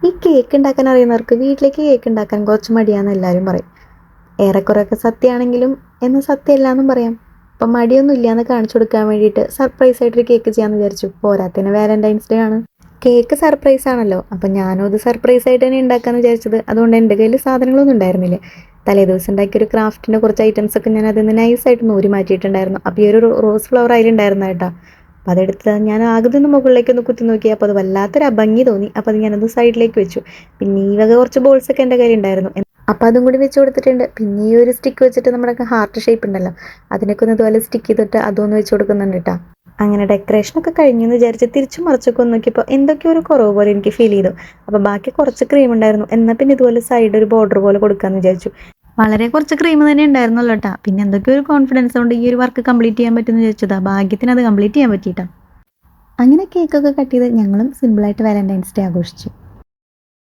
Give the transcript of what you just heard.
ഈ കേക്ക് ഉണ്ടാക്കാൻ അറിയുന്നവർക്ക് വീട്ടിലേക്ക് കേക്ക് ഉണ്ടാക്കാൻ കുറച്ച് മടിയാന്ന് എല്ലാവരും പറയും. ഏറെക്കുറെയൊക്കെ സത്യമാണെങ്കിലും എന്നാൽ സത്യമല്ല എന്നും പറയാം. അപ്പം മടിയൊന്നും ഇല്ലയെന്ന് കാണിച്ചു കൊടുക്കാൻ വേണ്ടിയിട്ട് സർപ്രൈസ് ആയിട്ടൊരു കേക്ക് ചെയ്യാമെന്ന് വിചാരിച്ചു. പോരാത്തിന് വാലന്റൈൻസ് ഡേ ആണ്. കേക്ക് സർപ്രൈസ് ആണല്ലോ, അപ്പം ഞാനും അത് സർപ്രൈസ് ആയിട്ട് തന്നെ ഉണ്ടാക്കാമെന്ന് വിചാരിച്ചത്. അതുകൊണ്ട് എൻ്റെ കയ്യിൽ സാധനങ്ങളൊന്നും ഉണ്ടായിരുന്നില്ല. തലേ ദിവസം ഉണ്ടാക്കിയൊരു ക്രാഫ്റ്റിൻ്റെ കുറച്ച് ഐറ്റംസ് ഒക്കെ ഞാൻ അതിൽ നിന്ന് നൈസായിട്ട് നൂരി മാറ്റിയിട്ടുണ്ടായിരുന്നു. അപ്പോൾ ഈ ഒരു റോസ് ഫ്ലവർ അതിലുണ്ടായിരുന്നു കേട്ടോ. അപ്പോൾ അതെടുത്ത് ഞാൻ ആകെ മുകളിലേക്കൊന്ന് കുത്തി നോക്കി. അപ്പോൾ അത് വല്ലാത്തൊരു അഭംഗി തോന്നി. അപ്പോൾ അത് ഞാനത് സൈഡിലേക്ക് വെച്ചു. പിന്നെ ഈ വക കുറച്ച് ബോൾസ് ഒക്കെ എൻ്റെ കയ്യിൽ ഉണ്ടായിരുന്നു. അപ്പോൾ അതും കൂടി വെച്ച് കൊടുത്തിട്ടുണ്ട്. പിന്നെ ഈ ഒരു സ്റ്റിക്ക് വെച്ചിട്ട് നമ്മുടെ ഹാർട്ട് ഷേപ്പ് ഉണ്ടല്ലോ, അതിനൊക്കെ ഒന്ന് ഇതുപോലെ സ്റ്റിക്ക് ചെയ്തിട്ട് അതൊന്ന് വെച്ച് കൊടുക്കുന്നുണ്ട് കേട്ടോ. അങ്ങനെ ഡെക്കറേഷനൊക്കെ കഴിഞ്ഞു എന്ന് വിചാരിച്ച് തിരിച്ചും മറിച്ചൊക്കെ ഒന്ന് നോക്കിയപ്പോൾ എന്തൊക്കെയോ ഒരു കുറവ് പോലെ എനിക്ക് ഫീൽ ചെയ്തു. അപ്പോൾ ബാക്കി കുറച്ച് ക്രീം ഉണ്ടായിരുന്നു. എന്നാൽ പിന്നെ ഇതുപോലെ സൈഡ് ഒരു ബോർഡർ പോലെ കൊടുക്കാമെന്ന് വിചാരിച്ചു. വളരെ കുറച്ച് ക്രീം തന്നെ ഉണ്ടായിരുന്നല്ലോ കേട്ടോ. പിന്നെ എന്തൊക്കെയോ ഒരു കോൺഫിഡൻസ് കൊണ്ട് ഈ ഒരു വർക്ക് കംപ്ലീറ്റ് ചെയ്യാൻ പറ്റുമെന്ന് വിചാരിച്ചതാ. ഭാഗ്യത്തിന് അത് കംപ്ലീറ്റ് ചെയ്യാൻ പറ്റിയിട്ടാ. അങ്ങനെ കേക്കൊക്കെ കട്ട് ചെയ്ത് ഞങ്ങളും സിമ്പിളായിട്ട് വാലന്റൈൻസ് ഡേ ആഘോഷിച്ചു.